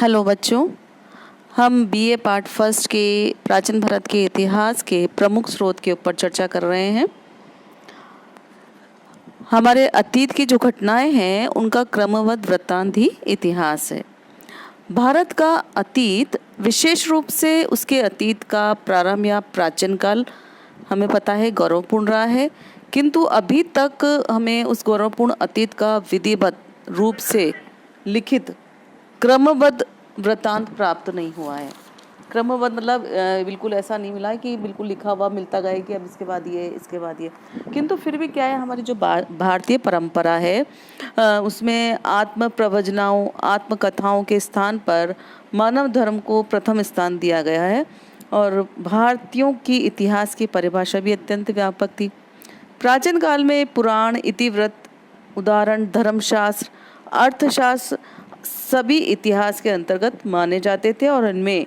Hello बच्चों, हम BA part first के प्राचीन भारत के इतिहास के प्रमुख स्रोत के ऊपर चर्चा कर रहे हैं। हमारे अतीत की जो घटनाएं हैं उनका क्रमबद्ध वृत्तांत ही इतिहास है। भारत का अतीत, विशेष रूप से उसके अतीत का प्रारंभ या प्राचीन काल हमें पता है गौरवपूर्ण रहा है, किंतु अभी तक हमें उस गौरवपूर्ण अतीत का विधिवत रूप से लिखित क्रमबद्ध वृत्तांत प्राप्त नहीं हुआ है। क्रमबद्ध मतलब बिल्कुल ऐसा नहीं मिला है कि बिल्कुल लिखा हुआ मिलता गया कि अब इसके बाद ये, इसके बाद ये। किंतु फिर भी क्या है, हमारी जो भारतीय परंपरा है उसमें आत्म प्रवचनाओं, आत्मकथाओं के स्थान पर मानव धर्म को प्रथम स्थान दिया गया है। और भारतीयों की इतिहास की परिभाषा भी अत्यंत व्यापक थी। प्राचीन काल में पुराण, इतिवृत्त, उदाहरण, धर्मशास्त्र, अर्थशास्त्र सभी इतिहास के अंतर्गत माने जाते थे और इनमें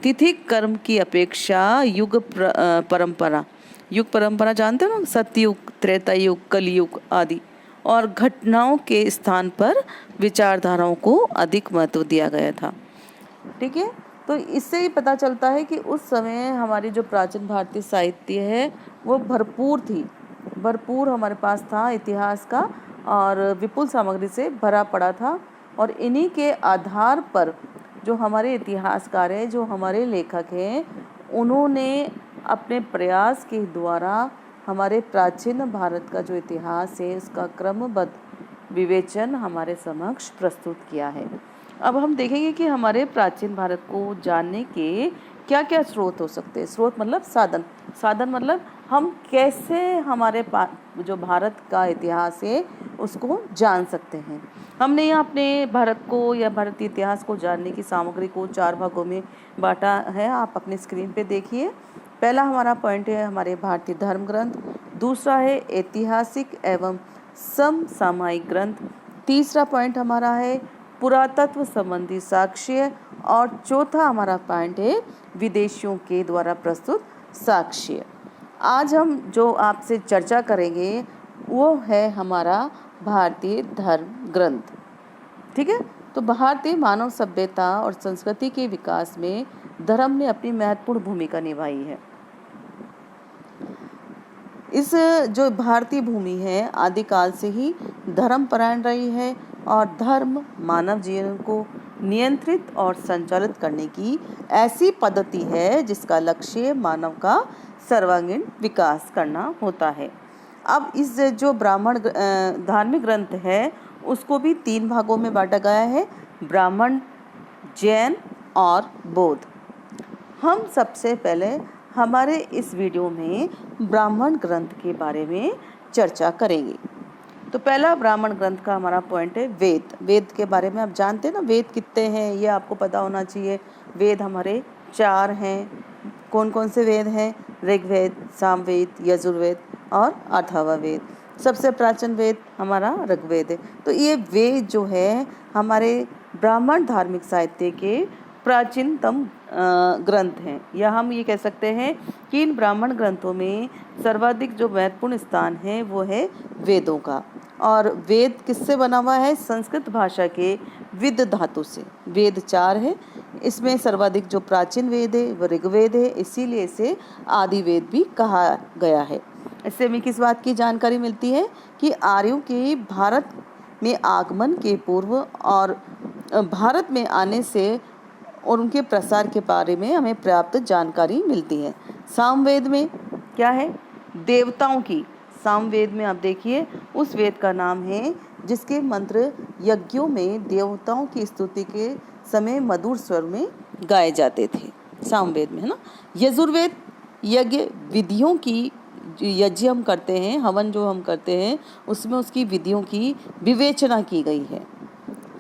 तिथि कर्म की अपेक्षा युग परंपरा जानते हो ना, सतयुग, त्रेता युग, कलयुग आदि, और घटनाओं के स्थान पर विचारधाराओं को अधिक महत्व दिया गया था। ठीक है, तो इससे ही पता चलता है कि उस समय हमारी जो प्राचीन भारतीय साहित्य है वो भरपूर हमारे पास था इतिहास का, और विपुल सामग्री से भरा पड़ा था। और इन्हीं के आधार पर जो हमारे इतिहासकार हैं, जो हमारे लेखक हैं, उन्होंने अपने प्रयास के द्वारा हमारे प्राचीन भारत का जो इतिहास है उसका क्रमबद्ध विवेचन हमारे समक्ष प्रस्तुत किया है। अब हम देखेंगे कि हमारे प्राचीन भारत को जानने के क्या क्या स्रोत हो सकते हैं। स्रोत मतलब साधन मतलब हम कैसे हमारे जो भारत का इतिहास है उसको जान सकते हैं। हमने यहाँ अपने भारत को या भारतीय इतिहास को जानने की सामग्री को 4 भागों में बांटा है। आप अपने स्क्रीन पे देखिए। पहला हमारा पॉइंट है हमारे भारतीय धर्म ग्रंथ, दूसरा है ऐतिहासिक एवं समसामयिक ग्रंथ, तीसरा पॉइंट हमारा है पुरातत्व संबंधी साक्ष्य, और चौथा हमारा पॉइंट है विदेशियों के द्वारा प्रस्तुत साक्ष्य। आज हम जो आपसे चर्चा करेंगे वो है हमारा भारतीय धर्म ग्रंथ। ठीक है, तो भारतीय मानव सभ्यता और संस्कृति के विकास में धर्म ने अपनी महत्वपूर्ण भूमिका निभाई है। इस जो भारतीय भूमि है आदिकाल से ही धर्मपरायण रही है, और धर्म मानव जीवन को नियंत्रित और संचालित करने की ऐसी पद्धति है जिसका लक्ष्य मानव का सर्वांगीण विकास करना होता है। अब इस जो ब्राह्मण धार्मिक ग्रंथ है उसको भी 3 भागों में बांटा गया है, ब्राह्मण, जैन और बौद्ध। हम सबसे पहले हमारे इस वीडियो में ब्राह्मण ग्रंथ के बारे में चर्चा करेंगे। तो पहला ब्राह्मण ग्रंथ का हमारा पॉइंट है वेद। वेद के बारे में आप जानते हैं ना, वेद कितने हैं ये आपको पता होना चाहिए। वेद हमारे 4 हैं। कौन कौन से वेद हैं? ऋग्वेद, सामवेद, यजुर्वेद और अथर्ववेद। सबसे प्राचीन वेद हमारा ऋग्वेद है। तो ये वेद जो है हमारे ब्राह्मण धार्मिक साहित्य के प्राचीनतम ग्रंथ हैं, या हम ये कह सकते हैं कि इन ब्राह्मण ग्रंथों में सर्वाधिक जो महत्वपूर्ण स्थान है वो है वेदों का। और वेद किससे बना हुआ है? संस्कृत भाषा के विद धातु से। वेद 4 है, इसमें सर्वाधिक जो प्राचीन वेद है वो ऋग्वेद है, इसीलिए इसे आदि वेद भी कहा गया है। इससे हमें किस बात की जानकारी मिलती है कि आर्यों के भारत में आगमन के पूर्व और भारत में आने से और उनके प्रसार के बारे में हमें पर्याप्त जानकारी मिलती है। सामवेद में क्या है? देवताओं की। सामवेद में आप देखिए उस वेद का नाम है जिसके मंत्र यज्ञों में देवताओं की स्तुति के समय मधुर स्वर में गाए जाते थे, सामवेद में, है ना। यजुर्वेद यज्ञ विधियों की, यज्ञ हम करते हैं, हवन जो हम करते हैं उसमें उसकी विधियों की विवेचना की गई है।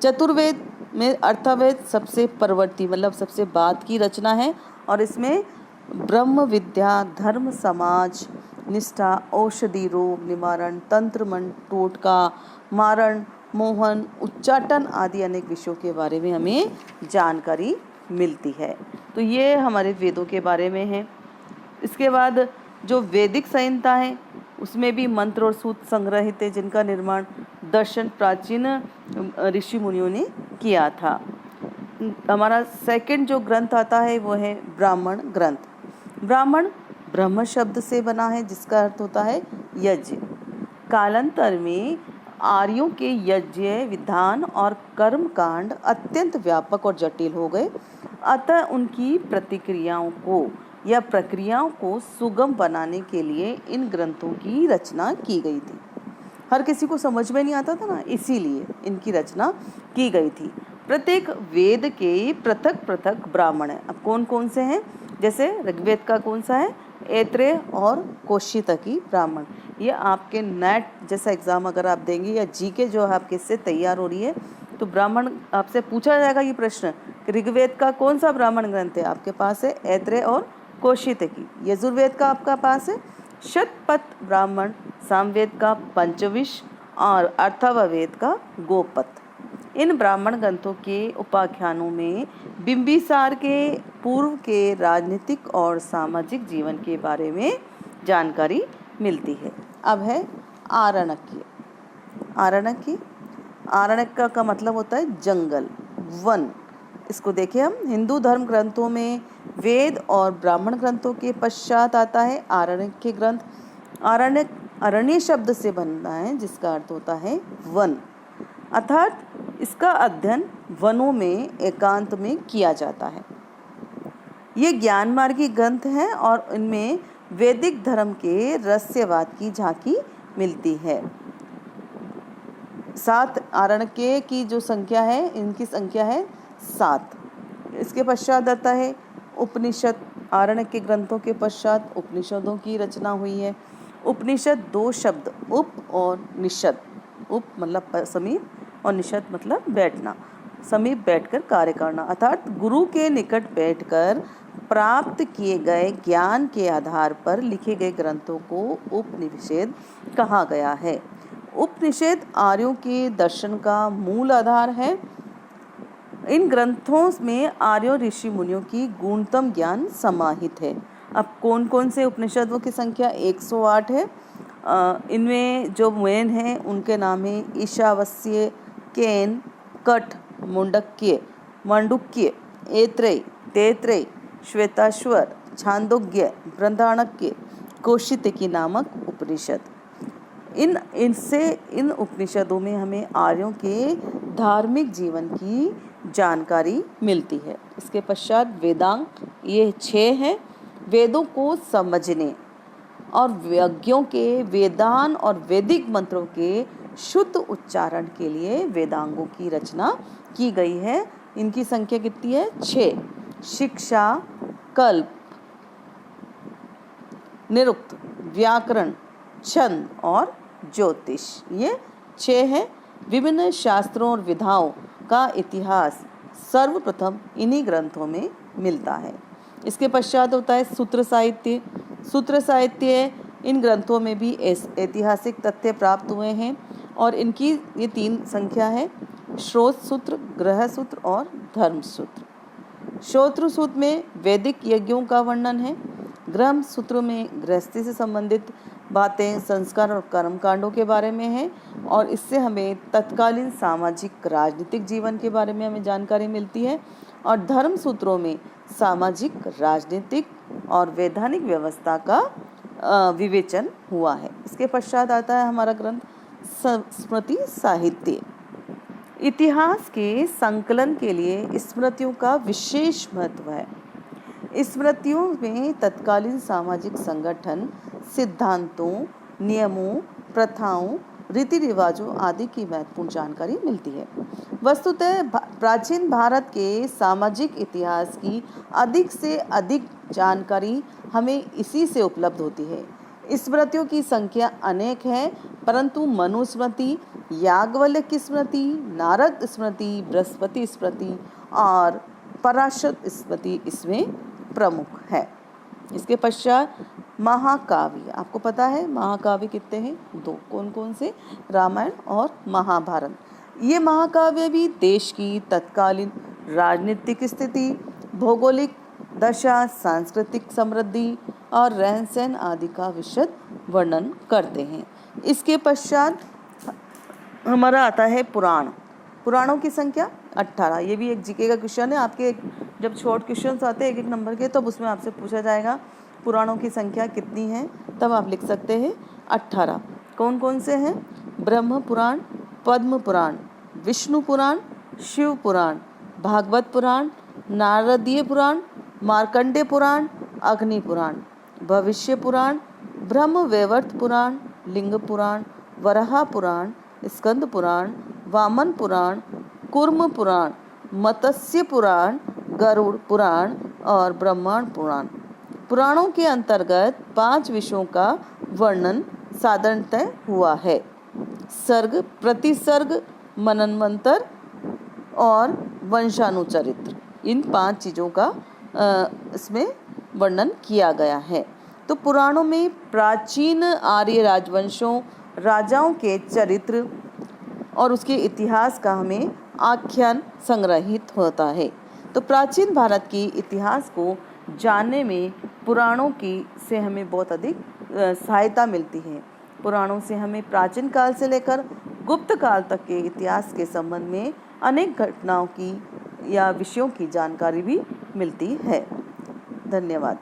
चतुर्वेद में अर्थवेद सबसे परवर्ती मतलब सबसे बाद की रचना है, और इसमें ब्रह्म विद्या, धर्म, समाज निष्ठा, औषधि, रोग निवारण, तंत्र मंत्र, टोटका, मारण, मोहन, उच्चाटन आदि अनेक विषयों के बारे में हमें जानकारी मिलती है। तो ये हमारे वेदों के बारे में है। इसके बाद जो वैदिक संहिता है उसमें भी मंत्र और सूत्र संग्रहित है, जिनका निर्माण दर्शन प्राचीन ऋषि मुनियों ने किया था। हमारा सेकंड जो ग्रंथ आता है वो है ब्राह्मण ग्रंथ। ब्राह्मण ब्रह्म शब्द से बना है, जिसका अर्थ होता है यज्ञ। कालांतर में आर्यों के यज्ञ विधान और कर्म कांड अत्यंत व्यापक और जटिल हो गए, अतः उनकी प्रतिक्रियाओं को या प्रक्रियाओं को सुगम बनाने के लिए इन ग्रंथों की रचना की गई थी। हर किसी को समझ में नहीं आता था ना, इसीलिए इनकी रचना की गई थी। प्रत्येक वेद के पृथक पृथक ब्राह्मण हैं। अब कौन कौन से हैं? जैसे ऋग्वेद का कौन सा है? ऐत्रेय और कौशितकी ब्राह्मण। ये आपके नेट जैसा एग्ज़ाम अगर आप देंगे या जीके जो आपके इससे तैयार हो रही है, तो ब्राह्मण आपसे पूछा जाएगा ये प्रश्न कि ऋग्वेद का कौन सा ब्राह्मण ग्रंथ है? आपके पास है ऐत्रेय और कौशितकी। यजुर्वेद का आपका पास है शतपथ ब्राह्मण, सामवेद का पंचविश और अथर्ववेद का गोपथ। इन ब्राह्मण ग्रंथों के उपाख्यानों में बिंबिसार के पूर्व के राजनीतिक और सामाजिक जीवन के बारे में जानकारी मिलती है। अब है आरण्यक। आरण्यक, आरण्यक का मतलब होता है जंगल, वन। इसको देखिए हम, हिंदू धर्म ग्रंथों में वेद और ब्राह्मण ग्रंथों के पश्चात आता है आरण्यक ग्रंथ। आरण्यक अरण्य शब्द से बनता है, जिसका अर्थ होता है वन, अर्थात इसका अध्ययन वनों में एकांत में किया जाता है। ये ज्ञान मार्गी ग्रंथ हैं और इनमें वैदिक धर्म के रहस्यवाद की झांकी मिलती है। 7 आरण्यक की जो संख्या है, इनकी संख्या है 7। इसके पश्चात आता है उपनिषद। आरण्यक के ग्रंथों के पश्चात उपनिषदों की रचना हुई है। उपनिषद 2 शब्द उप और निषद। उप मतलब समीप और निषद मतलब बैठना, समीप बैठकर कार्य करना, अर्थात गुरु के निकट बैठकर प्राप्त किए गए ज्ञान के आधार पर लिखे गए ग्रंथों को उपनिषद कहा गया है। उपनिषद आर्यों के दर्शन का मूल आधार है। इन ग्रंथों में आर्यों ऋषि मुनियों की गुणतम ज्ञान समाहित है। अब कौन कौन से उपनिषदों की संख्या 108 है। इनमें जो मेन हैं उनके नाम है ईशावास्य, केन, कठ, मुंडक्य, मांडुक्य, ऐत्रेय, तैत्रेय, श्वेताश्वर, छांदोग्य, बृहदारण्यक, कौशितकी नामक उपनिषद। इन उपनिषदों में हमें आर्यों के धार्मिक जीवन की जानकारी मिलती है। इसके पश्चात वेदांग, ये 6 हैं। वेदों को समझने और यज्ञों के वेदान और वैदिक मंत्रों के शुद्ध उच्चारण के लिए वेदांगों की रचना की गई है। इनकी संख्या कितनी है? 6। शिक्षा, कल्प, निरुक्त, व्याकरण, छंद और ज्योतिष, ये 6 हैं। विभिन्न शास्त्रों और विधाओं का इतिहास सर्वप्रथम इन्हीं ग्रंथों में मिलता है। इसके पश्चात होता है सूत्र साहित्य। सूत्र साहित्य, इन ग्रंथों में भी ऐतिहासिक तथ्य प्राप्त हुए हैं और इनकी ये 3 संख्या है: श्रोत सूत्र, ग्रह सूत्र और धर्म सूत्र। श्रोत्र सूत्र में वैदिक यज्ञों का वर्णन है। ग्रह सूत्र में गृहस्थी से संबंधित बातें, संस्कार और कर्मकांडों के बारे में है और इससे हमें तत्कालीन सामाजिक राजनीतिक जीवन के बारे में हमें जानकारी मिलती है। और धर्म सूत्रों में सामाजिक, राजनीतिक और वैधानिक व्यवस्था का विवेचन हुआ है। इसके पश्चात आता है हमारा ग्रंथ स्मृति साहित्य। इतिहास के संकलन के लिए स्मृतियों का विशेष महत्व है। स्मृतियों में तत्कालीन सामाजिक संगठन, सिद्धांतों, नियमों, प्रथाओं, रीति रिवाजों आदि की महत्वपूर्ण जानकारी मिलती है। वस्तुतः प्राचीन भारत के सामाजिक इतिहास की अधिक से अधिक जानकारी हमें इसी से उपलब्ध होती है। स्मृतियों की संख्या अनेक है, परंतु मनुस्मृति, याज्ञवल्क्य की स्मृति, नारद स्मृति, बृहस्पति स्मृति और पराशर स्मृति इसमें प्रमुख है। इसके पश्चात महाकाव्य। आपको पता है महाकाव्य कितने हैं? 2। कौन कौन से? रामायण और महाभारत। ये महाकाव्य भी देश की तत्कालीन राजनीतिक स्थिति, भौगोलिक दशा, सांस्कृतिक समृद्धि और रहन सहन आदि का विशद वर्णन करते हैं। इसके पश्चात हमारा आता है पुराण। पुराणों की संख्या 18। ये भी एक जीके का क्वेश्चन है। आपके जब शॉर्ट क्वेश्चंस आते हैं 1-1 नंबर के, तब उसमें आपसे पूछा जाएगा पुराणों की संख्या कितनी है, तब आप लिख सकते हैं 18। कौन कौन से हैं? ब्रह्म पुराण, पद्म पुराण, विष्णु पुराण, शिव पुराण, भागवत पुराण, नारदीय पुराण, मार्कंडेय पुराण, अग्नि पुराण, भविष्य पुराण, ब्रह्म वैवर्त पुराण, लिंग पुराण, वराह पुराण, स्कंद पुराण, वामन पुराण, कूर्म पुराण, मत्स्य पुराण, गरुड़ पुराण और ब्रह्मांड पुराण। पुराणों के अंतर्गत 5 विषयों का वर्णन साधारणतः हुआ है। सर्ग, प्रतिसर्ग, मनन्वंतर और वंशानुचरित्र, इन 5 चीज़ों का इसमें वर्णन किया गया है। तो पुराणों में प्राचीन आर्य राजवंशों, राजाओं के चरित्र और उसके इतिहास का हमें आख्यान संग्रहित होता है। तो प्राचीन भारत की इतिहास को जानने में पुराणों की से हमें बहुत अधिक सहायता मिलती है। पुराणों से हमें प्राचीन काल से लेकर गुप्त काल तक के इतिहास के संबंध में अनेक घटनाओं की या विषयों की जानकारी भी मिलती है। धन्यवाद।